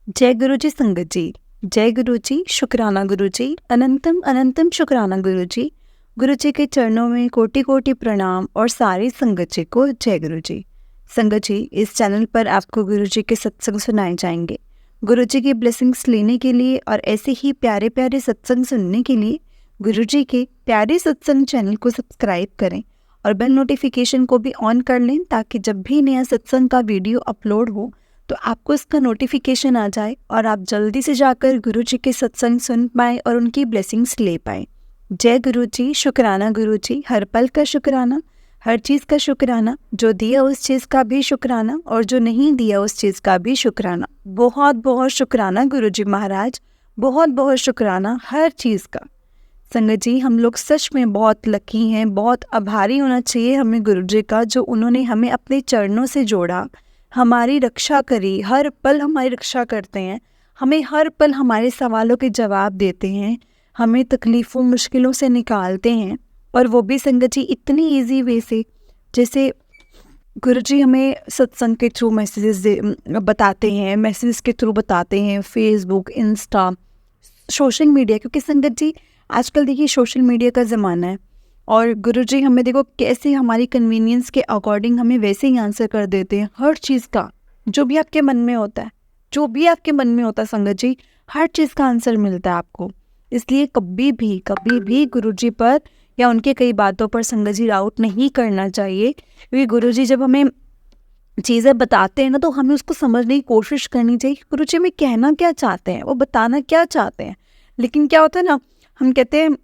जय गुरु जी संगत जी। जय गुरु जी, शुक्राना गुरु जी, अनंतम अनंतम शुक्राना गुरु जी। गुरु जी के चरणों में कोटि कोटि प्रणाम और सारी संगत जी को जय गुरु जी। संगत जी, इस चैनल पर आपको गुरु जी के सत्संग सुनाए जाएंगे। गुरु जी की ब्लेसिंग्स लेने के लिए और ऐसे ही प्यारे प्यारे सत्संग सुनने के लिए गुरु जी के प्यारे सत्संग चैनल को सब्सक्राइब करें और बेल नोटिफिकेशन को भी ऑन कर लें, ताकि जब भी नया सत्संग का वीडियो अपलोड हो तो आपको इसका नोटिफिकेशन आ जाए और आप जल्दी से जाकर गुरु जी के सत्संग सुन पाएँ और उनकी ब्लेसिंग्स ले पाएँ। जय गुरु जी, शुक्राना गुरु जी, हर पल का शुक्राना, हर चीज़ का शुक्राना, जो दिया उस चीज़ का भी शुक्राना और जो नहीं दिया उस चीज़ का भी शुक्राना। बहुत बहुत शुक्राना गुरु जी महाराज, बहुत बहुत शुक्राना हर चीज़ का। संगत जी, हम लोग सच में बहुत लकी हैं, बहुत आभारी होना चाहिए हमें गुरु जी का, जो उन्होंने हमें अपने चरणों से जोड़ा, हमारी रक्षा करी, हर पल हमारी रक्षा करते हैं, हमें हर पल हमारे सवालों के जवाब देते हैं, हमें तकलीफ़ों मुश्किलों से निकालते हैं, और वो भी संगत जी इतनी ईजी वे से। जैसे गुरु जी हमें सत्संग के थ्रू बताते हैं, मैसेज के थ्रू बताते हैं, फेसबुक, इंस्टा, सोशल मीडिया, क्योंकि संगत जी आजकल देखिए सोशल मीडिया का ज़माना है और गुरुजी हमें देखो कैसे हमारी कन्वीनियंस के अकॉर्डिंग हमें वैसे ही आंसर कर देते हैं हर चीज़ का। जो भी आपके मन में होता है, जो भी आपके मन में होता है संगत जी, हर चीज़ का आंसर मिलता है आपको। इसलिए कभी भी गुरुजी पर या उनके कई बातों पर संगत जी डाउट नहीं करना चाहिए, क्योंकि गुरुजी जब हमें चीज़ें बताते हैं ना, तो हमें उसको समझने की कोशिश करनी चाहिए कि गुरुजी हमें कहना क्या चाहते हैं, वो बताना क्या चाहते हैं। लेकिन क्या होता है ना, हम कहते हैं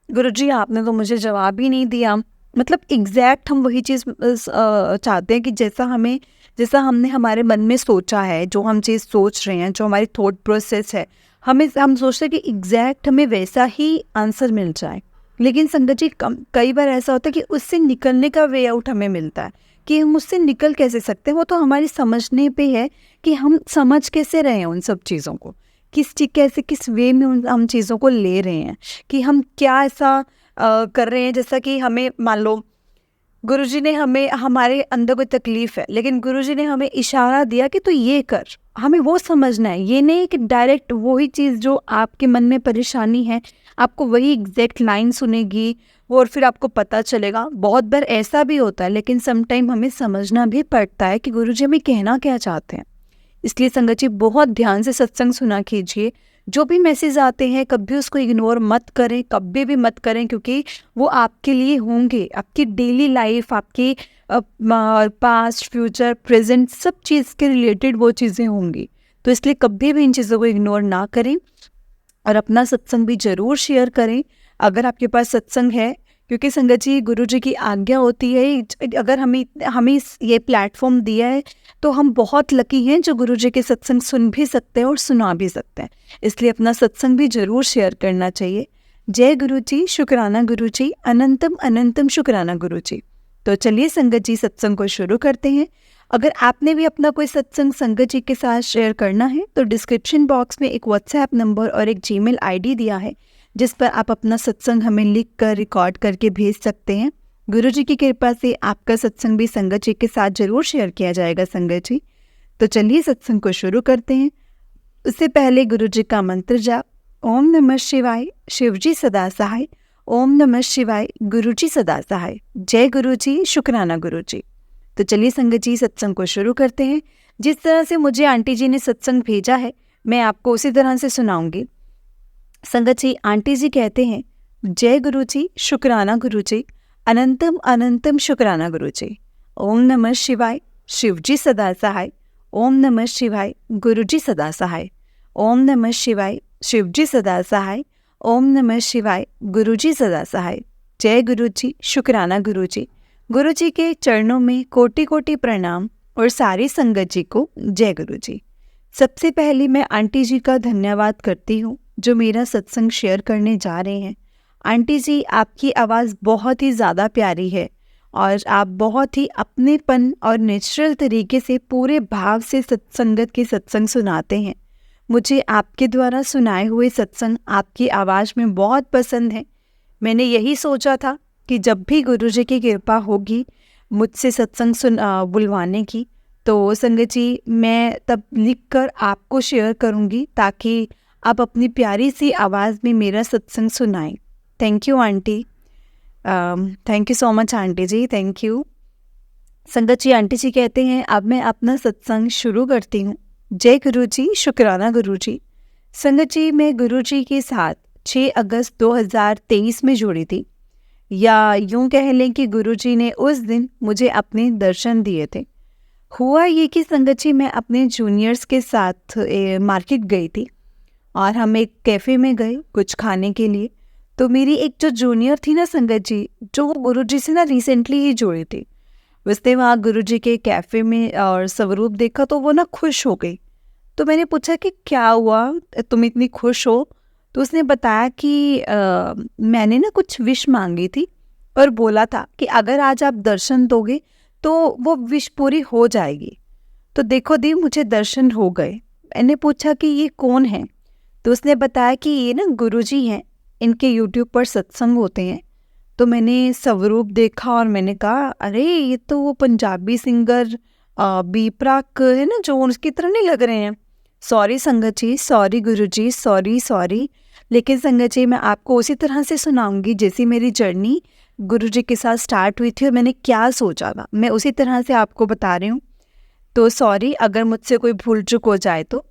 गुरुजी आपने तो मुझे जवाब ही नहीं दिया, मतलब एग्जैक्ट हम वही चीज़ चाहते हैं कि जैसा हमने हमारे मन में सोचा है, जो हम चीज़ सोच रहे हैं, जो हमारी थॉट प्रोसेस है, हम सोचते हैं कि एग्जैक्ट हमें वैसा ही आंसर मिल जाए। लेकिन संगत जी कई बार ऐसा होता है कि उससे निकलने का वे आउट हमें मिलता है, कि हम उससे निकल कैसे सकते हैं। वो तो हमारी समझने पे है कि हम समझ कैसे रहे हैं उन सब चीज़ों को, किस वे में हम चीज़ों को ले रहे हैं, कि हम क्या ऐसा कर रहे हैं। जैसा कि हमें मान लो गुरुजी ने हमें, हमारे अंदर कोई तकलीफ़ है, लेकिन गुरुजी ने हमें इशारा दिया कि तो ये कर, हमें वो समझना है। ये नहीं कि डायरेक्ट वही चीज़ जो आपके मन में परेशानी है, आपको वही एग्जैक्ट लाइन सुनेगी वो और फिर आपको पता चलेगा। बहुत बार ऐसा भी होता है, लेकिन समटाइम हमें समझना भी पड़ता है कि गुरुजी हमें कहना क्या चाहते हैं। इसलिए संगत जी बहुत ध्यान से सत्संग सुना कीजिए। जो भी मैसेज आते हैं कभी उसको इग्नोर मत करें, कभी भी मत करें, क्योंकि वो आपके लिए होंगे, आपकी डेली लाइफ, आपकी पास्ट, फ्यूचर, प्रेजेंट, सब चीज़ के रिलेटेड वो चीज़ें होंगी। तो इसलिए कभी भी इन चीज़ों को इग्नोर ना करें और अपना सत्संग भी ज़रूर शेयर करें अगर आपके पास सत्संग है, क्योंकि संगत जी गुरु जी की आज्ञा होती है। अगर हमें ये प्लेटफॉर्म दिया है तो हम बहुत लकी हैं जो गुरु जी के सत्संग सुन भी सकते हैं और सुना भी सकते हैं। इसलिए अपना सत्संग भी ज़रूर शेयर करना चाहिए। जय गुरु जी, शुक्राना गुरु जी, अनंतम अनंतम शुक्राना गुरु जी। तो चलिए संगत जी सत्संग को शुरू करते हैं। अगर आपने भी अपना कोई सत्संग संगत जी के साथ शेयर करना है तो डिस्क्रिप्शन बॉक्स में एक व्हाट्सएप नंबर और एक जीमेल आईडी दिया है, जिस पर आप अपना सत्संग हमें लिख कर रिकॉर्ड करके भेज सकते हैं। गुरु जी की कृपा से आपका सत्संग भी संगत जी के साथ जरूर शेयर किया जाएगा संगत जी। तो चलिए सत्संग को शुरू करते हैं। उससे पहले गुरु जी का मंत्र जाप। ओम नमः शिवाय, शिव जी सदा सहाय। ओम नमः शिवाय, गुरु जी सदा सहाय। जय गुरु जी, शुक्राना गुरु जी। तो चलिए संगत जी सत्संग को शुरू करते हैं। जिस तरह से मुझे आंटी जी ने सत्संग भेजा है, मैं आपको उसी तरह से सुनाऊंगी। संगत जी, आंटी जी कहते हैं, जय गुरु जी, शुक्राना गुरु जी, अनंतम अनंतम शुक्राना गुरु जी। ओम नमः शिवाय, शिव जी सदा सहाय। ओम नमः शिवाय, गुरु जी सदा सहाय। ओम नमः शिवाय, शिव जी सदा सहाय। ओम नमः शिवाय, गुरु जी सदा सहाय। जय गुरु जी, शुक्राना गुरु जी। गुरु जी के चरणों में कोटि कोटि प्रणाम और सारी संगत जी को जय गुरु जी। सबसे पहले मैं आंटी जी का धन्यवाद करती हूँ जो मेरा सत्संग शेयर करने जा रहे हैं। आंटी जी, आपकी आवाज़ बहुत ही ज़्यादा प्यारी है और आप बहुत ही अपनेपन और नेचुरल तरीके से पूरे भाव से सत्संगत के सत्संग सुनाते हैं। मुझे आपके द्वारा सुनाए हुए सत्संग आपकी आवाज़ में बहुत पसंद है। मैंने यही सोचा था कि जब भी गुरु जी की कृपा होगी मुझसे सत्संग बुलवाने की, तो संगत जी मैं तब लिख कर आपको शेयर करूँगी ताकि आप अपनी प्यारी सी आवाज़ में मेरा सत्संग सुनाएं। Thank you aunty. Thank you so much aunty ji, thank you. संगत जी, आंटी जी कहते हैं अब मैं अपना सत्संग शुरू करती हूँ। जय गुरु जी, शुक्राना गुरु जी। संगत जी, मैं गुरु जी के साथ 6 अगस्त 2023 में जुड़ी थी, या यूं कह लें कि गुरु जी ने उस दिन मुझे अपने दर्शन दिए थे। हुआ ये कि संगत जी मैं अपने जूनियर्स के साथ मार्केट गई थी और हम एक कैफ़े में गए कुछ खाने के लिए। तो मेरी एक जो जूनियर थी ना संगत जी, जो गुरु जी से ना रिसेंटली ही जुड़ी थी, उसने वहाँ गुरु जी के कैफ़े में और स्वरूप देखा तो वो ना खुश हो गई। तो मैंने पूछा कि क्या हुआ, तुम इतनी खुश हो? तो उसने बताया कि मैंने ना कुछ विश मांगी थी और बोला था कि अगर आज आप दर्शन दोगे तो वो विश पूरी हो जाएगी। तो देखो दी, मुझे दर्शन हो गए। मैंने पूछा कि ये कौन है? तो उसने बताया कि ये ना गुरुजी हैं, इनके यूट्यूब पर सत्संग होते हैं। तो मैंने स्वरूप देखा और मैंने कहा अरे ये तो वो पंजाबी सिंगर बी प्राक है ना, जो उसकी तरह नहीं लग रहे हैं। सॉरी संगत जी, सॉरी गुरुजी, सॉरी सॉरी। लेकिन संगत जी मैं आपको उसी तरह से सुनाऊंगी जैसी मेरी जर्नी गुरुजी के साथ स्टार्ट हुई थी और मैंने क्या सोचा था, मैं उसी तरह से आपको बता रही हूँ। तो सॉरी अगर मुझसे कोई भूल चूक हो जाए तो।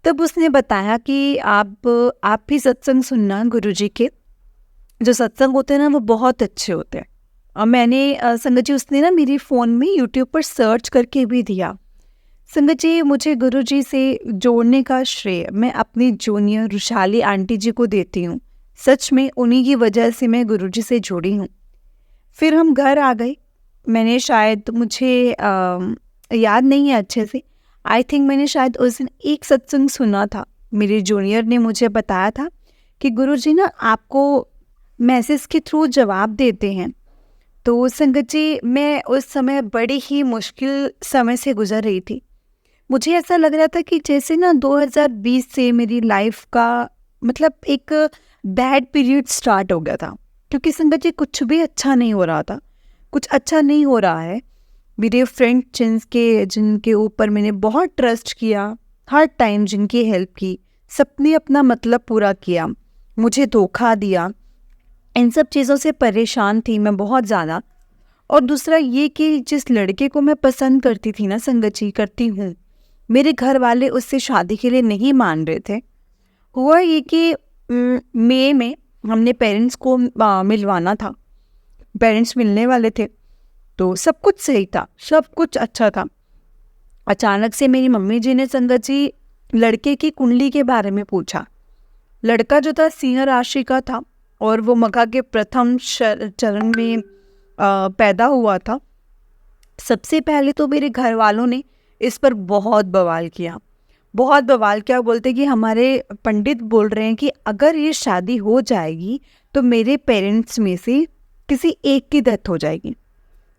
तब उसने बताया कि आप भी सत्संग सुनना, गुरुजी के जो सत्संग होते हैं ना वो बहुत अच्छे होते हैं। और मैंने संगत जी उसने ना मेरी फ़ोन में यूट्यूब पर सर्च करके भी दिया। संगत जी मुझे गुरुजी से जोड़ने का श्रेय मैं अपनी जूनियर रुशाली आंटी जी को देती हूँ। सच में उन्हीं की वजह से मैं गुरुजी से जुड़ी हूँ। फिर हम घर आ गए। मैंने शायद, मुझे याद नहीं है अच्छे से, आई थिंक मैंने शायद उस दिन एक सत्संग सुना था। मेरे जूनियर ने मुझे बताया था कि गुरुजी ना आपको मैसेज के थ्रू जवाब देते हैं। तो संगत जी मैं उस समय बड़ी ही मुश्किल समय से गुजर रही थी। मुझे ऐसा लग रहा था कि जैसे ना 2020 से मेरी लाइफ का मतलब एक बैड पीरियड स्टार्ट हो गया था, क्योंकि संगत जी कुछ भी अच्छा नहीं हो रहा था, कुछ अच्छा नहीं हो रहा है। मेरे फ्रेंड जिनके ऊपर मैंने बहुत ट्रस्ट किया, हर टाइम जिनकी हेल्प की, सबने अपना मतलब पूरा किया, मुझे धोखा दिया, इन सब चीज़ों से परेशान थी मैं बहुत ज़्यादा। और दूसरा ये कि जिस लड़के को मैं पसंद करती थी ना संगत जी, करती हूँ, मेरे घर वाले उससे शादी के लिए नहीं मान रहे थे। हुआ ये कि मई में हमने पेरेंट्स को मिलवाना था, पेरेंट्स मिलने वाले थे, तो सब कुछ सही था, सब कुछ अच्छा था। अचानक से मेरी मम्मी जी ने संगत जी लड़के की कुंडली के बारे में पूछा। लड़का जो था सिंह राशि का था और वो मघा के प्रथम चरण में पैदा हुआ था। सबसे पहले तो मेरे घर वालों ने इस पर बहुत बवाल किया, बहुत बवाल किया। बोलते कि हमारे पंडित बोल रहे हैं कि अगर ये शादी हो जाएगी तो मेरे पेरेंट्स में से किसी एक की डेथ हो जाएगी।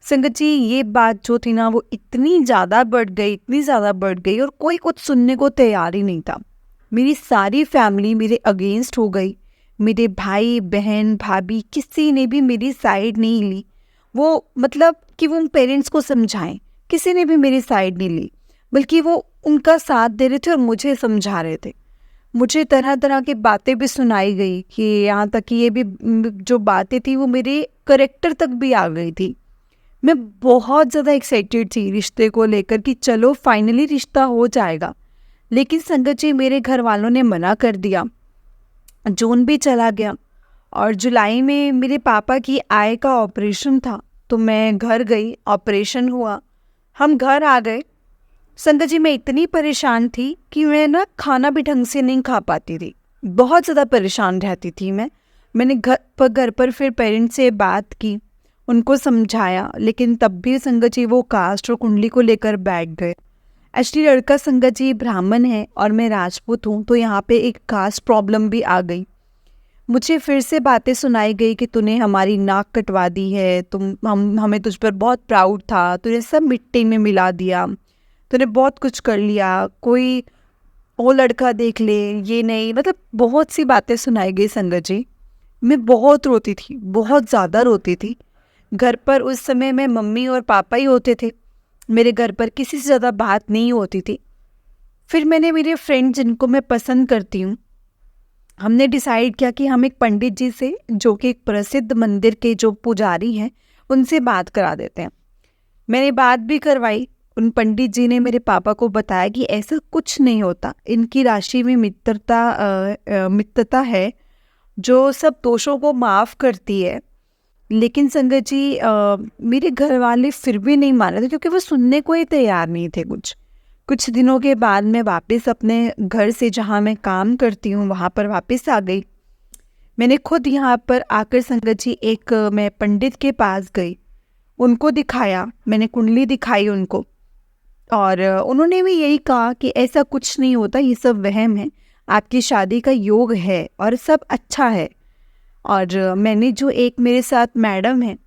संगत जी ये बात जो थी ना वो इतनी ज़्यादा बढ़ गई, इतनी ज़्यादा बढ़ गई, और कोई कुछ सुनने को तैयार ही नहीं था। मेरी सारी फैमिली मेरे अगेंस्ट हो गई। मेरे भाई बहन भाभी किसी ने भी मेरी साइड नहीं ली। वो मतलब कि वो पेरेंट्स को समझाएं, किसी ने भी मेरी साइड नहीं ली, बल्कि वो उनका साथ दे रहे थे और मुझे समझा रहे थे। मुझे तरह तरह की बातें भी सुनाई गई कि यहाँ तक कि ये भी जो बातें थी वो मेरे करेक्टर तक भी आ गई थी। मैं बहुत ज़्यादा एक्साइटेड थी रिश्ते को लेकर कि चलो फाइनली रिश्ता हो जाएगा। लेकिन संगत जी मेरे घर वालों ने मना कर दिया। जून भी चला गया और जुलाई में मेरे पापा की आई का ऑपरेशन था, तो मैं घर गई, ऑपरेशन हुआ, हम घर आ गए। संगत जी मैं इतनी परेशान थी कि मैं ना खाना भी ढंग से नहीं खा पाती थी, बहुत ज़्यादा परेशान रहती थी मैं। मैंने घर पर फिर पेरेंट्स से बात की, उनको समझाया, लेकिन तब भी संगत जी वो कास्ट और कुंडली को लेकर बैठ गए। एक्चुअली लड़का संगत जी ब्राह्मण है और मैं राजपूत हूँ, तो यहाँ पे एक कास्ट प्रॉब्लम भी आ गई। मुझे फिर से बातें सुनाई गई कि तूने हमारी नाक कटवा दी है, हमें तुझ पर बहुत प्राउड था, तूने सब मिट्टी में मिला दिया, तूने बहुत कुछ कर लिया, कोई वो लड़का देख ले, ये नहीं, मतलब बहुत सी बातें सुनाई गई संगत जी। मैं बहुत रोती थी, बहुत ज़्यादा रोती थी। घर पर उस समय में मम्मी और पापा ही होते थे। मेरे घर पर किसी से ज़्यादा बात नहीं होती थी। फिर मैंने मेरे फ्रेंड जिनको मैं पसंद करती हूँ, हमने डिसाइड किया कि हम एक पंडित जी से, जो कि एक प्रसिद्ध मंदिर के जो पुजारी हैं, उनसे बात करा देते हैं। मैंने बात भी करवाई। उन पंडित जी ने मेरे पापा को बताया कि ऐसा कुछ नहीं होता, इनकी राशि में मित्रता है जो सब दोषों को माफ़ करती है। लेकिन संगत जी, मेरे घर वाले फिर भी नहीं मान रहे थे, क्योंकि वो सुनने को ही तैयार नहीं थे। कुछ दिनों के बाद मैं वापस अपने घर से, जहाँ मैं काम करती हूँ, वहाँ पर वापस आ गई। मैंने खुद यहाँ पर आकर संगत जी मैं पंडित के पास गई, उनको दिखाया, मैंने कुंडली दिखाई उनको, और उन्होंने भी यही कहा कि ऐसा कुछ नहीं होता, ये सब वहम है, आपकी शादी का योग है और सब अच्छा है। और मैंने जो एक मेरे साथ मैडम है,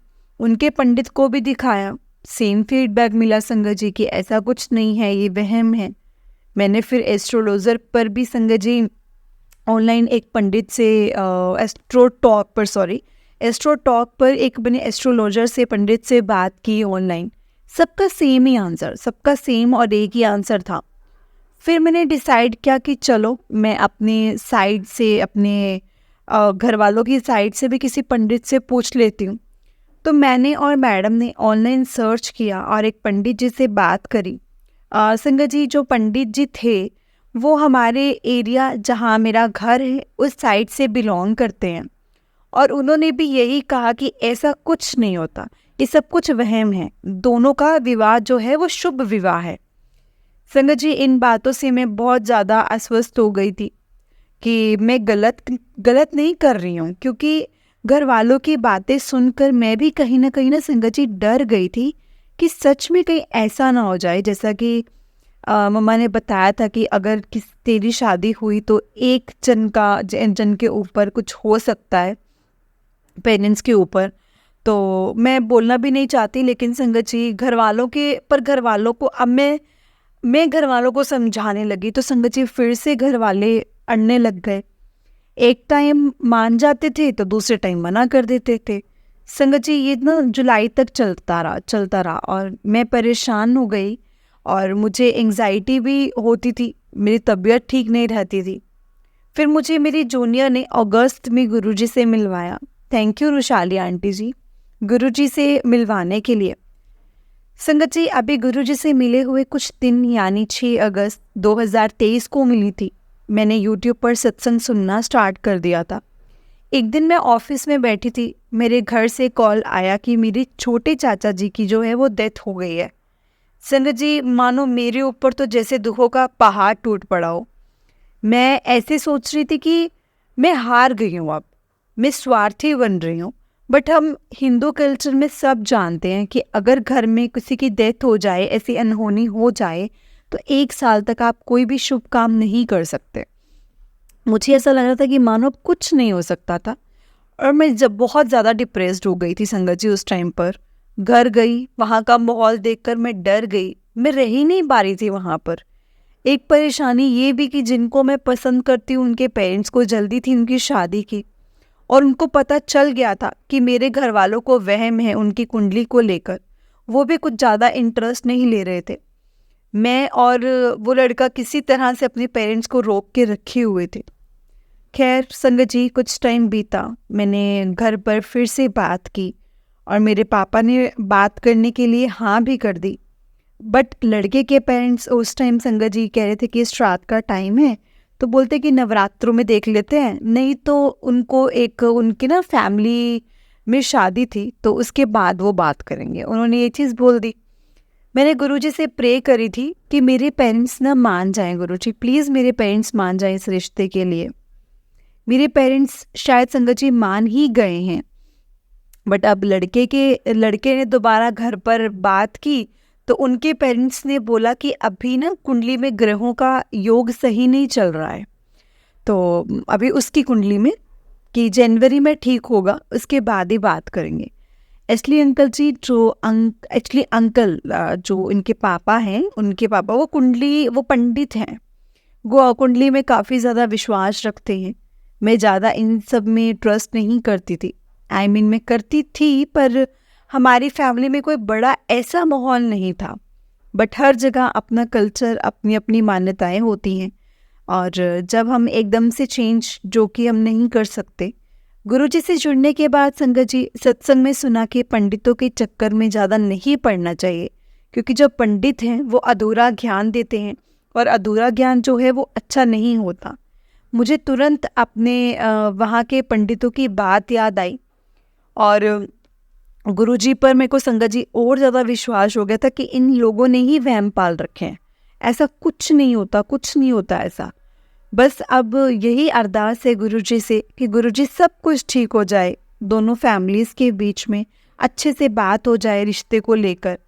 उनके पंडित को भी दिखाया, सेम फीडबैक मिला संगत जी कि ऐसा कुछ नहीं है, ये वहम है। मैंने फिर एस्ट्रोलॉजर पर भी संगत जी ऑनलाइन एक पंडित से एस्ट्रो टॉक पर एक मैंने एस्ट्रोलॉजर से, पंडित से बात की ऑनलाइन। सबका सेम ही आंसर, सबका सेम और एक ही आंसर था। फिर मैंने डिसाइड किया कि चलो मैं अपने साइड से, अपने घर वालों की साइड से भी किसी पंडित से पूछ लेती हूँ। तो मैंने और मैडम ने ऑनलाइन सर्च किया और एक पंडित जी से बात करी। संगत जी, जो पंडित जी थे वो हमारे एरिया, जहाँ मेरा घर है, उस साइड से बिलोंग करते हैं, और उन्होंने भी यही कहा कि ऐसा कुछ नहीं होता, ये सब कुछ वहम है, दोनों का विवाह जो है वो शुभ विवाह है। संगत जी, इन बातों से मैं बहुत ज़्यादा अस्वस्थ हो गई थी कि मैं गलत नहीं कर रही हूँ, क्योंकि घर वालों की बातें सुनकर मैं भी कहीं ना संगत जी डर गई थी कि सच में कहीं ऐसा ना हो जाए, जैसा कि मम्मा ने बताया था कि अगर तेरी शादी हुई तो एक जन के ऊपर कुछ हो सकता है, पेरेंट्स के ऊपर। तो मैं बोलना भी नहीं चाहती, लेकिन संगत जी, घर वालों को अब मैं घर वालों को समझाने लगी तो संगत जी फिर से घर वाले अड़ने लग गए। एक टाइम मान जाते थे तो दूसरे टाइम मना कर देते थे। संगत जी, ये ना जुलाई तक चलता रहा और मैं परेशान हो गई, और मुझे एंग्जाइटी भी होती थी, मेरी तबीयत ठीक नहीं रहती थी। फिर मुझे मेरी जूनियर ने अगस्त में गुरुजी से मिलवाया। थैंक यू रुशाली आंटी जी, गुरुजी से मिलवाने के लिए। संगत जी, अभी गुरुजी से मिले हुए कुछ दिन, यानी 6 अगस्त 2023 को मिली थी। मैंने यूट्यूब पर सत्संग सुनना स्टार्ट कर दिया था। एक दिन मैं ऑफिस में बैठी थी, मेरे घर से कॉल आया कि मेरे छोटे चाचा जी की जो है वो डेथ हो गई है। संगत जी, मानो मेरे ऊपर तो जैसे दुखों का पहाड़ टूट पड़ा हो। मैं ऐसे सोच रही थी कि मैं हार गई हूँ, अब मैं स्वार्थी बन रही हूँ। बट हम हिंदू कल्चर में सब जानते हैं कि अगर घर में किसी की डेथ हो जाए, ऐसी अनहोनी हो जाए, तो 1 साल तक आप कोई भी शुभ काम नहीं कर सकते। मुझे ऐसा लग रहा था कि मानो कुछ नहीं हो सकता था, और मैं जब बहुत ज़्यादा डिप्रेस्ड हो गई थी संगत जी। उस टाइम पर घर गई, वहाँ का माहौल देखकर मैं डर गई, मैं रह ही नहीं पा रही थी वहाँ पर। एक परेशानी ये भी कि जिनको मैं पसंद करती हूँ, उनके पेरेंट्स को जल्दी थी उनकी शादी की, और उनको पता चल गया था कि मेरे घर वालों को वहम है उनकी कुंडली को लेकर। वो भी कुछ ज़्यादा इंटरेस्ट नहीं ले रहे थे। मैं और वो लड़का किसी तरह से अपने पेरेंट्स को रोक के रखे हुए थे। खैर संगत जी, कुछ टाइम बीता, मैंने घर पर फिर से बात की, और मेरे पापा ने बात करने के लिए हाँ भी कर दी। बट लड़के के पेरेंट्स उस टाइम संगत जी कह रहे थे कि श्राद्ध का टाइम है, तो बोलते कि नवरात्रों में देख लेते हैं, नहीं तो उनको उनकी ना फैमिली में शादी थी, तो उसके बाद वो बात करेंगे। उन्होंने ये चीज़ बोल दी। मैंने गुरुजी से प्रे करी थी कि मेरे पेरेंट्स ना मान जाएं, गुरुजी प्लीज़ मेरे पेरेंट्स मान जाएं इस रिश्ते के लिए। मेरे पेरेंट्स शायद संगत जी मान ही गए हैं। बट अब लड़के ने दोबारा घर पर बात की, तो उनके पेरेंट्स ने बोला कि अभी ना कुंडली में ग्रहों का योग सही नहीं चल रहा है, तो अभी उसकी कुंडली में कि जनवरी में ठीक होगा, उसके बाद ही बात करेंगे। एक्चुअली अंकल जी, अंकल जो इनके पापा हैं, उनके पापा वो पंडित हैं, वो कुंडली में काफ़ी ज़्यादा विश्वास रखते हैं। मैं ज़्यादा इन सब में ट्रस्ट नहीं करती थी, मैं करती थी, पर हमारी फैमिली में कोई बड़ा ऐसा माहौल नहीं था बट हर जगह अपना कल्चर, अपनी अपनी मान्यताएं होती हैं। और जब हम एकदम से चेंज जो कि हम नहीं कर सकते, गुरुजी से जुड़ने के बाद संगत जी सत्संग में सुना कि पंडितों के चक्कर में ज़्यादा नहीं पड़ना चाहिए, क्योंकि जो पंडित हैं वो अधूरा ज्ञान देते हैं और अधूरा ज्ञान जो है वो अच्छा नहीं होता। मुझे तुरंत अपने वहाँ के पंडितों की बात याद आई और गुरुजी पर मेरे को संगत जी और ज़्यादा विश्वास हो गया था कि इन लोगों ने ही वहम पाल रखे हैं, ऐसा कुछ नहीं होता, कुछ नहीं होता ऐसा। बस अब यही अरदास है गुरुजी से कि गुरुजी सब कुछ ठीक हो जाए, दोनों फैमिलीज़ के बीच में अच्छे से बात हो जाए रिश्ते को लेकर।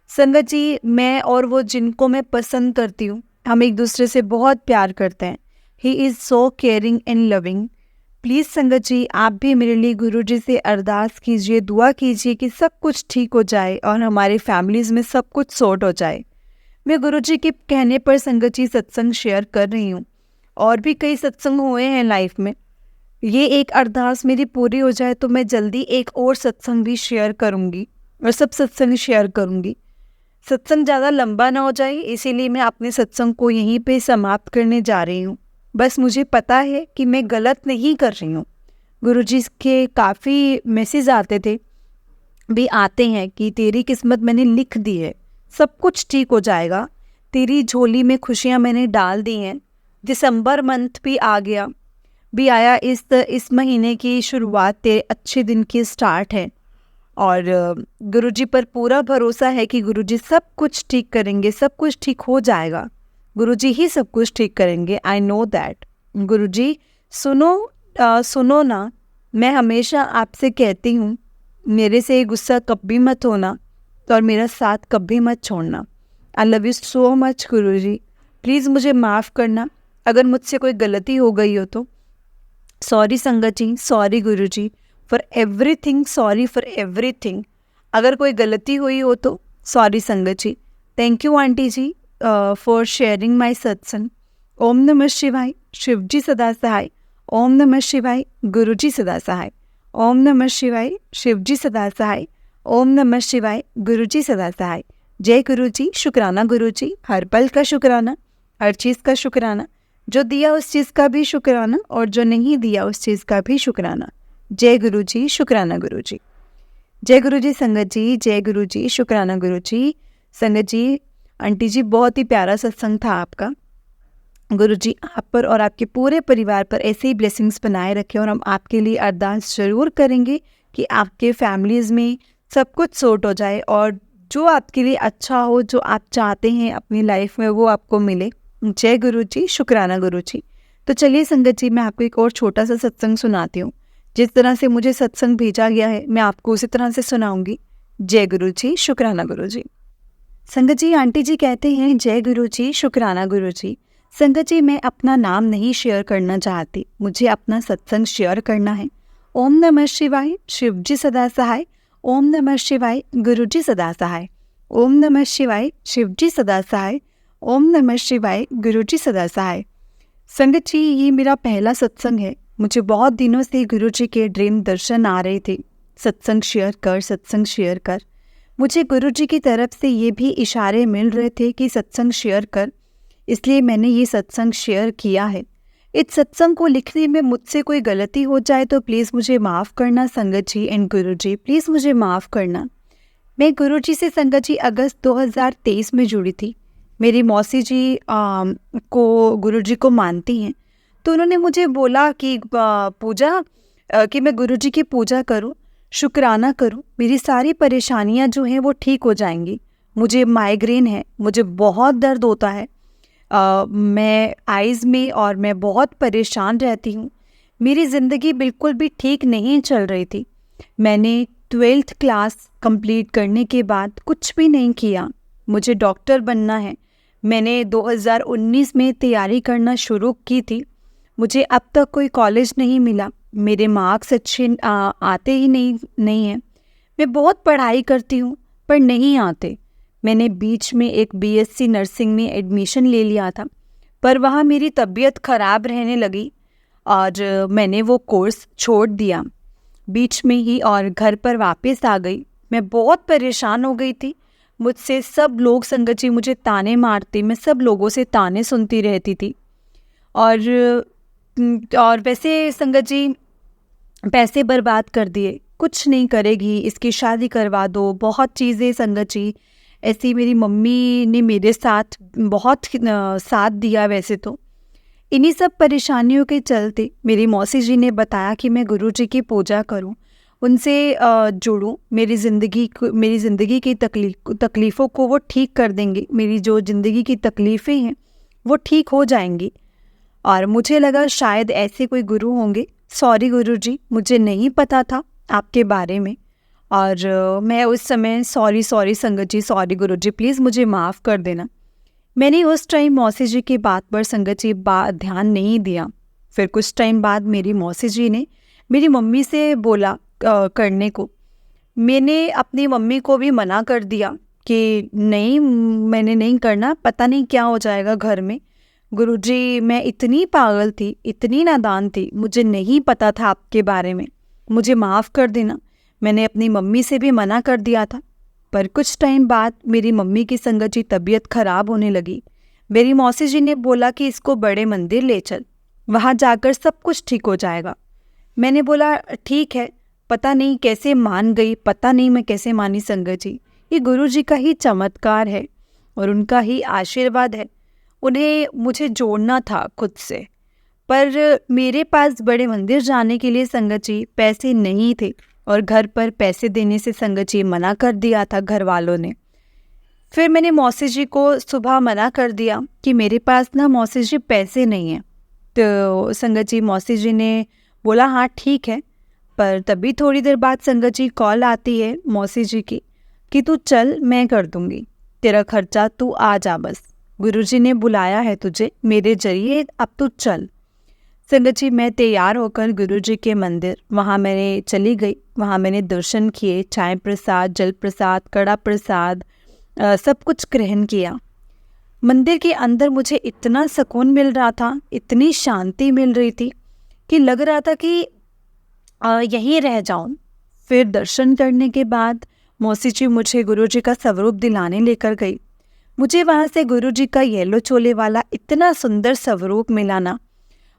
संगत जी मैं और वो जिनको मैं पसंद करती हूँ, हम एक दूसरे से बहुत प्यार करते हैं। He is so caring and loving. Please संगत जी आप भी मेरे लिए गुरुजी से अरदास कीजिए, दुआ कीजिए कि सब कुछ ठीक हो जाए और हमारे फैमिलीज़ में सब कुछ सॉर्ट हो जाए। मैं गुरुजी के कहने पर संगत जी सत्संग शेयर कर रही हूँ, और भी कई सत्संग हुए हैं लाइफ में। ये एक अरदास मेरी पूरी हो जाए तो मैं जल्दी एक और सत्संग भी शेयर करूँगी और सब सत्संग शेयर करूँगी। सत्संग ज़्यादा लंबा ना हो जाए, इसीलिए मैं अपने सत्संग को यहीं पे समाप्त करने जा रही हूँ। बस मुझे पता है कि मैं गलत नहीं कर रही हूँ। गुरुजी के काफ़ी मैसेज आते थे, भी आते हैं कि तेरी किस्मत मैंने लिख दी है, सब कुछ ठीक हो जाएगा, तेरी झोली में खुशियाँ मैंने डाल दी हैं। दिसंबर मंथ भी आ गया, भी आया, इस महीने की शुरुआत तेरे अच्छे दिन की स्टार्ट है और गुरुजी पर पूरा भरोसा है कि गुरुजी सब कुछ ठीक करेंगे, सब कुछ ठीक हो जाएगा। गुरुजी ही सब कुछ ठीक करेंगे, आई नो दैट। गुरुजी सुनो ना, मैं हमेशा आपसे कहती हूँ मेरे से गुस्सा कभी मत होना और मेरा साथ कभी मत छोड़ना। I love you so much Guruji. Please मुझे माफ़ करना अगर मुझसे कोई गलती हो गई हो तो। सॉरी संगत जी, sorry Guruji for everything, sorry for everything. अगर कोई गलती हुई हो तो सॉरी संगत जी। थैंक यू आंटी जी फॉर शेयरिंग माई सत्संग। ओम नमः शिवाय, शिव जी सदा सहाय। ओम नमः शिवाय, गुरुजी सदा सहाय। ओम नमः शिवाय, शिव जी सदा सहाय। ओम नमः शिवाय, गुरुजी सदा सहाय। जय गुरुजी, शुक्राना गुरुजी, हर पल का शुक्राना, हर चीज़ का शुक्राना, जो दिया उस चीज़ का भी शुक्राना और जो नहीं दिया उस चीज़ का भी शुक्राना। जय गुरुजी, शुक्राना गुरुजी। जय गुरुजी संगत जी, जय गुरुजी, शुक्राना गुरुजी। संगत जी, आंटी जी बहुत ही प्यारा सत्संग था आपका। गुरुजी आप पर और आपके पूरे परिवार पर ऐसे ही ब्लेसिंग्स बनाए रखें और हम आपके लिए अरदास ज़रूर करेंगे कि आपके फैमिलीज़ में सब कुछ सॉर्ट हो जाए और जो आपके लिए अच्छा हो, जो आप चाहते हैं अपनी लाइफ में, वो आपको मिले। जय गुरुजी, शुक्राना गुरुजी। तो चलिए संगत जी, मैं आपको एक और छोटा सा सत्संग सुनाती हूँ। जिस तरह से मुझे सत्संग भेजा गया है मैं आपको उसी तरह से सुनाऊंगी। जय गुरुजी, शुक्राना गुरुजी। संगत जी, आंटी जी कहते हैं जय गुरुजी, शुक्राना गुरुजी। संगत जी, मैं अपना नाम नहीं शेयर करना चाहती, मुझे अपना सत्संग शेयर करना है। ओम नमः शिवाय, शिव जी सदा सहाय। ओम नमः शिवाय, गुरुजी सदा सहाय। ओम नमः शिवाय, शिव जी सदा सहाय। ओम नमः शिवाय, गुरुजी सदा सहाय। संगत जी, ये मेरा पहला सत्संग है। मुझे बहुत दिनों से गुरुजी के ड्रीम दर्शन आ रहे थे, सत्संग शेयर कर, सत्संग शेयर कर। मुझे गुरुजी की तरफ से ये भी इशारे मिल रहे थे कि सत्संग शेयर कर, इसलिए मैंने ये सत्संग शेयर किया है। इस सत्संग को लिखने में मुझसे कोई गलती हो जाए तो प्लीज़ मुझे माफ़ करना संगत जी एंड गुरुजी, प्लीज़ मुझे माफ़ करना। मैं गुरुजी से संगत जी अगस्त 2023 में जुड़ी थी। मेरी मौसी जी को गुरुजी को मानती हैं, तो उन्होंने मुझे बोला कि पूजा कि मैं गुरुजी की पूजा करूं, शुक्राना करूं, मेरी सारी परेशानियां जो हैं वो ठीक हो जाएंगी। मुझे माइग्रेन है, मुझे बहुत दर्द होता है, मैं आइज़ में, और मैं बहुत परेशान रहती हूँ। मेरी ज़िंदगी बिल्कुल भी ठीक नहीं चल रही थी। मैंने 12th क्लास कंप्लीट करने के बाद कुछ भी नहीं किया। मुझे डॉक्टर बनना है। मैंने 2019 में तैयारी करना शुरू की थी। मुझे अब तक कोई कॉलेज नहीं मिला, मेरे मार्क्स अच्छे आते ही नहीं हैं। मैं बहुत पढ़ाई करती हूँ पर नहीं आते। मैंने बीच में एक बीएससी नर्सिंग में एडमिशन ले लिया था, पर वहाँ मेरी तबीयत ख़राब रहने लगी और मैंने वो कोर्स छोड़ दिया बीच में ही और घर पर वापस आ गई। मैं बहुत परेशान हो गई थी, मुझसे सब लोग संगत जी मुझे ताने मारते, मैं सब लोगों से ताने सुनती रहती थी। और वैसे संगत जी पैसे बर्बाद कर दिए, कुछ नहीं करेगी, इसकी शादी करवा दो, बहुत चीज़ें संगत जी ऐसी मेरी मम्मी ने मेरे साथ बहुत साथ दिया। वैसे तो इन्हीं सब परेशानियों के चलते मेरी मौसी जी ने बताया कि मैं गुरुजी की पूजा करूं, उनसे जुड़ूं, मेरी ज़िंदगी की तकलीफ़ों को वो ठीक कर देंगे, मेरी जो ज़िंदगी की तकलीफ़ें हैं वो ठीक हो जाएंगी। और मुझे लगा शायद ऐसे कोई गुरु होंगे। सॉरी गुरुजी, मुझे नहीं पता था आपके बारे में। और मैं उस समय सॉरी संगत जी, सॉरी गुरुजी, प्लीज़ मुझे माफ़ कर देना। मैंने उस टाइम मौसी जी की बात पर संगत जी ध्यान नहीं दिया। फिर कुछ टाइम बाद मेरी मौसी जी ने मेरी मम्मी से बोला करने को। मैंने अपनी मम्मी को भी मना कर दिया कि नहीं, मैंने नहीं करना, पता नहीं क्या हो जाएगा घर में। गुरुजी, मैं इतनी पागल थी, इतनी नादान थी, मुझे नहीं पता था आपके बारे में, मुझे माफ़ कर देना। मैंने अपनी मम्मी से भी मना कर दिया था। पर कुछ टाइम बाद मेरी मम्मी की संगत जी तबीयत खराब होने लगी। मेरी मौसी जी ने बोला कि इसको बड़े मंदिर ले चल, वहाँ जाकर सब कुछ ठीक हो जाएगा। मैंने बोला ठीक है। पता नहीं कैसे मान गई, पता नहीं मैं कैसे मानी संगत जी। ये गुरु जी का ही चमत्कार है और उनका ही आशीर्वाद है। उन्हें मुझे जोड़ना था खुद से, पर मेरे पास बड़े मंदिर जाने के लिए संगत जी पैसे नहीं थे और घर पर पैसे देने से संगत जी मना कर दिया था घर वालों ने। फिर मैंने मौसी जी को सुबह मना कर दिया कि मेरे पास ना मौसी जी पैसे नहीं हैं। तो संगत जी मौसी जी ने बोला हाँ ठीक है। पर तभी थोड़ी देर बाद संगत जी कॉल आती है मौसी जी की कि तू चल, मैं कर दूंगी तेरा खर्चा, तू आ जा बस, गुरुजी ने बुलाया है तुझे मेरे जरिए, अब तू चल। संगत जी मैं तैयार होकर गुरुजी के मंदिर वहाँ मैंने चली गई। वहाँ मैंने दर्शन किए, चाय प्रसाद, जल प्रसाद, कड़ा प्रसाद सब कुछ ग्रहण किया। मंदिर के अंदर मुझे इतना सुकून मिल रहा था, इतनी शांति मिल रही थी कि लग रहा था कि यहीं रह जाऊं। फिर दर्शन करने के बाद मौसी जी मुझे गुरुजी का स्वरूप दिलाने लेकर गई। मुझे वहाँ से गुरुजी का येलो चोले वाला इतना सुंदर स्वरूप मिला ना,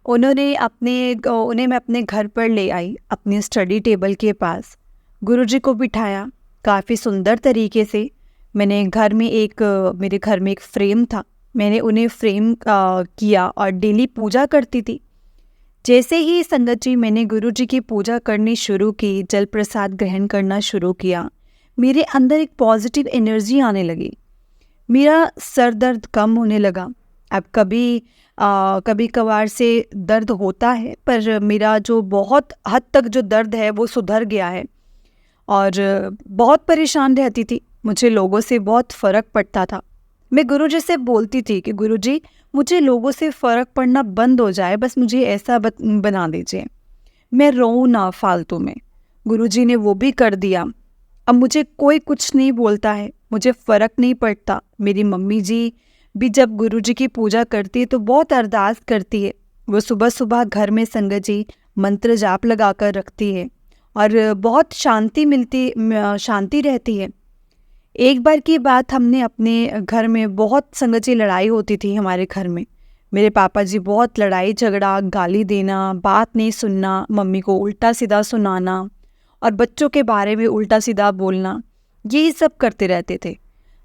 उन्हें मैं अपने घर पर ले आई, अपनी स्टडी टेबल के पास गुरुजी को बिठाया। काफ़ी सुंदर तरीके से मैंने मेरे घर में एक फ्रेम था, मैंने उन्हें फ्रेम किया और डेली पूजा करती थी। जैसे ही संगत जी मैंने गुरुजी की पूजा करनी शुरू की, जल प्रसाद ग्रहण करना शुरू किया, मेरे अंदर एक पॉजिटिव एनर्जी आने लगी। मेरा सर दर्द कम होने लगा। अब कभी कभार से दर्द होता है, पर मेरा जो बहुत हद तक जो दर्द है वो सुधर गया है। और बहुत परेशान रहती थी, मुझे लोगों से बहुत फ़र्क पड़ता था। मैं गुरुजी से बोलती थी कि गुरुजी मुझे लोगों से फ़र्क पड़ना बंद हो जाए, बस मुझे ऐसा बना दीजिए, मैं रोऊँ ना फालतू में। गुरुजी ने वो भी कर दिया। अब मुझे कोई कुछ नहीं बोलता है, मुझे फ़र्क नहीं पड़ता। मेरी मम्मी जी भी जब गुरुजी की पूजा करती है तो बहुत अरदास करती है। वो सुबह सुबह घर में संगत जी मंत्र जाप लगा कर रखती है और बहुत शांति रहती है। एक बार की बात, हमने अपने घर में बहुत संगत जी लड़ाई होती थी हमारे घर में। मेरे पापा जी बहुत लड़ाई झगड़ा, गाली देना, बात नहीं सुनना, मम्मी को उल्टा सीधा सुनाना और बच्चों के बारे में उल्टा सीधा बोलना, यही सब करते रहते थे।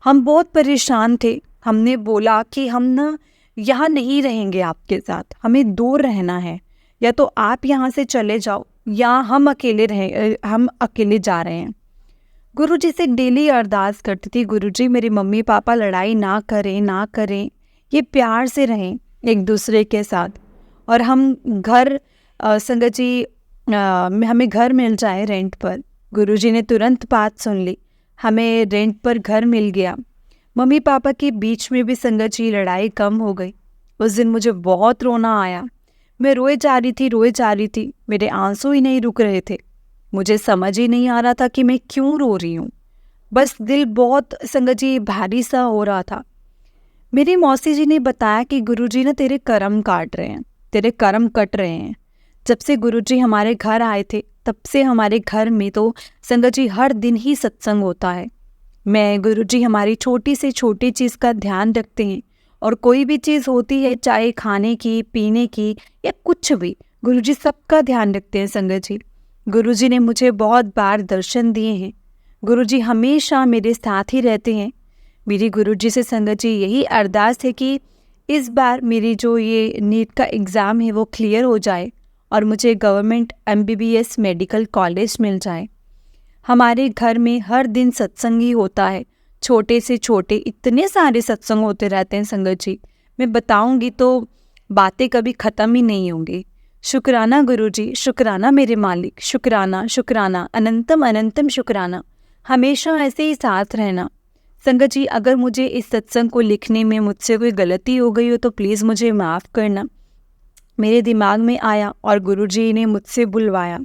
हम बहुत परेशान थे। हमने बोला कि हम ना यहाँ नहीं रहेंगे आपके साथ, हमें दूर रहना है, या तो आप यहाँ से चले जाओ या हम अकेले जा रहे हैं। गुरुजी से डेली अरदास करती थी, गुरुजी मेरे मम्मी पापा लड़ाई ना करें, ये प्यार से रहें एक दूसरे के साथ, और हम घर संगत जी हमें घर मिल जाए रेंट पर। गुरुजी ने तुरंत बात सुन ली, हमें रेंट पर घर मिल गया। मम्मी पापा के बीच में भी संगत जी लड़ाई कम हो गई। उस दिन मुझे बहुत रोना आया, मैं रोए जा रही थी, मेरे आंसू ही नहीं रुक रहे थे। मुझे समझ ही नहीं आ रहा था कि मैं क्यों रो रही हूँ, बस दिल बहुत संगत जी भारी सा हो रहा था। मेरी मौसी जी ने बताया कि गुरुजी ना तेरे कर्म काट रहे हैं, तेरे कर्म कट रहे हैं। जब से गुरुजी हमारे घर आए थे तब से हमारे घर में तो संगत जी हर दिन ही सत्संग होता है। मैं गुरुजी हमारी छोटी से छोटी चीज़ का ध्यान रखते हैं, और कोई भी चीज़ होती है चाहे खाने की, पीने की या कुछ भी, गुरुजी सबका ध्यान रखते हैं संगत जी। गुरुजी ने मुझे बहुत बार दर्शन दिए हैं। गुरुजी हमेशा मेरे साथ ही रहते हैं। मेरी गुरुजी से संगत जी यही अरदास है कि इस बार मेरी जो ये नीट का एग्ज़ाम है वो क्लियर हो जाए और मुझे गवर्नमेंट MBBS मेडिकल कॉलेज मिल जाए। हमारे घर में हर दिन सत्संग ही होता है, छोटे से छोटे इतने सारे सत्संग होते रहते हैं संगत जी, मैं बताऊंगी तो बातें कभी ख़त्म ही नहीं होंगी। शुक्राना गुरुजी, शुक्राना मेरे मालिक, शुक्राना शुक्राना, अनंतम अनंतम शुक्राना। हमेशा ऐसे ही साथ रहना। संगत जी, अगर मुझे इस सत्संग को लिखने में मुझसे कोई गलती हो गई हो तो प्लीज़ मुझे माफ़ करना। मेरे दिमाग में आया और गुरुजी ने मुझसे बुलवाया।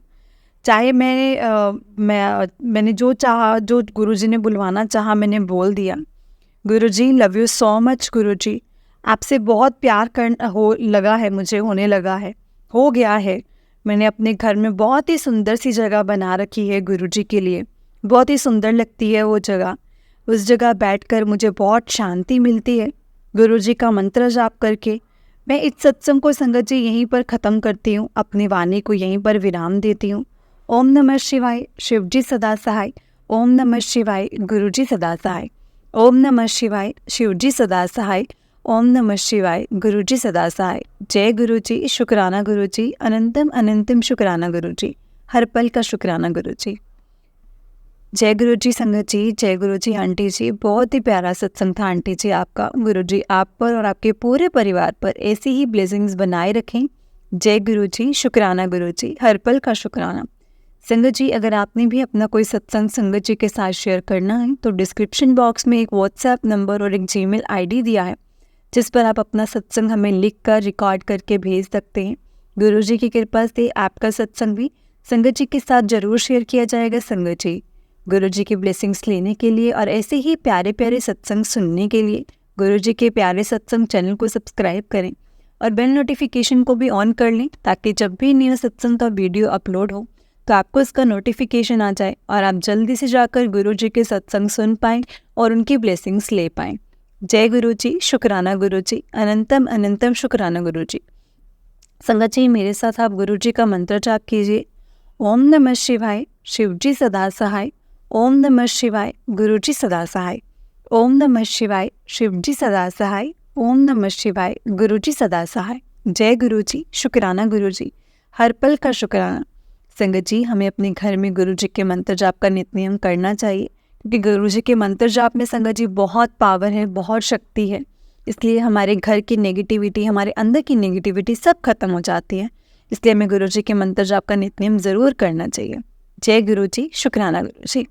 चाहे मैंने जो चाहा, जो गुरुजी ने बुलवाना चाहा, मैंने बोल दिया। गुरुजी लव यू सो मच। गुरुजी आपसे बहुत प्यार होने लगा है, हो गया है। मैंने अपने घर में बहुत ही सुंदर सी जगह बना रखी है गुरुजी के लिए। बहुत ही सुंदर लगती है वो जगह। उस जगह बैठकर मुझे बहुत शांति मिलती है गुरुजी का मंत्र जाप करके। मैं इस सत्संग को संगत जी यहीं पर ख़त्म करती हूँ, अपनी वाणी को यहीं पर विराम देती हूँ। ओम नमः शिवाय, शिवजी सदा सहाय। ओम नमः शिवाय, गुरुजी सदा सहाय। ओम नमः शिवाय, शिवजी सदा सहाय। ओम नमः शिवाय, गुरुजी सदा सहाय। जय गुरुजी, शुक्राना गुरुजी, अनंतम अनंतम शुक्राना गुरुजी, हर पल का शुक्राना गुरुजी। जय गुरुजी संगत जी, जय गुरुजी आंटी जी। बहुत ही प्यारा सत्संग था आंटी जी आपका। गुरुजी आप पर और आपके पूरे परिवार पर ऐसी ही ब्लेसिंग्स बनाए रखें। जय गुरुजी, शुक्राना गुरुजी, हर पल का शुक्राना। संगत जी, अगर आपने भी अपना कोई सत्संग संगत जी के साथ शेयर करना है तो डिस्क्रिप्शन बॉक्स में एक व्हाट्सएप नंबर और एक जीमेल आईडी दिया है, जिस पर आप अपना सत्संग हमें लिख कर रिकॉर्ड करके भेज सकते हैं। गुरुजी की कृपा से आपका सत्संग भी संगत जी के साथ जरूर शेयर किया जाएगा। संगत जी, गुरुजी की ब्लेसिंग्स लेने के लिए और ऐसे ही प्यारे प्यारे सत्संग सुनने के लिए गुरुजी के प्यारे सत्संग चैनल को सब्सक्राइब करें और बेल नोटिफिकेशन को भी ऑन कर लें, ताकि जब भी नया सत्संग का वीडियो अपलोड हो तो आपको इसका नोटिफिकेशन आ जाए और आप जल्दी से जाकर गुरुजी के सत्संग सुन पाएँ और उनकी ब्लेसिंग्स ले पाएँ। जय गुरुजी, शुक्राना गुरुजी, अनंतम अनंतम शुक्राना गुरुजी। संगत जी, मेरे साथ आप गुरुजी का मंत्र जाप कीजिए। ओम नमः शिवाय, शिवजी सदा सहाय। ओम नमः शिवाय, गुरुजी सदा सहाय। ओम नमः शिवाय, शिवजी सदा सहाय। ओम नमः शिवाय, गुरुजी सदा सहाय। जय गुरुजी, शुक्राना गुरुजी, हर पल का शुक्राना। संगत जी, हमें अपने घर में गुरुजी के मंत्र जाप का नित्य नियम करना चाहिए, क्योंकि गुरुजी के मंत्र जाप में संगत जी बहुत पावर है, बहुत शक्ति है। इसलिए हमारे घर की नेगेटिविटी, हमारे अंदर की नेगेटिविटी सब खत्म हो जाती है। इसलिए हमें गुरुजी के मंत्र जाप का नित्य नियम ज़रूर करना चाहिए। जय गुरुजी, शुक्राना गुरुजी।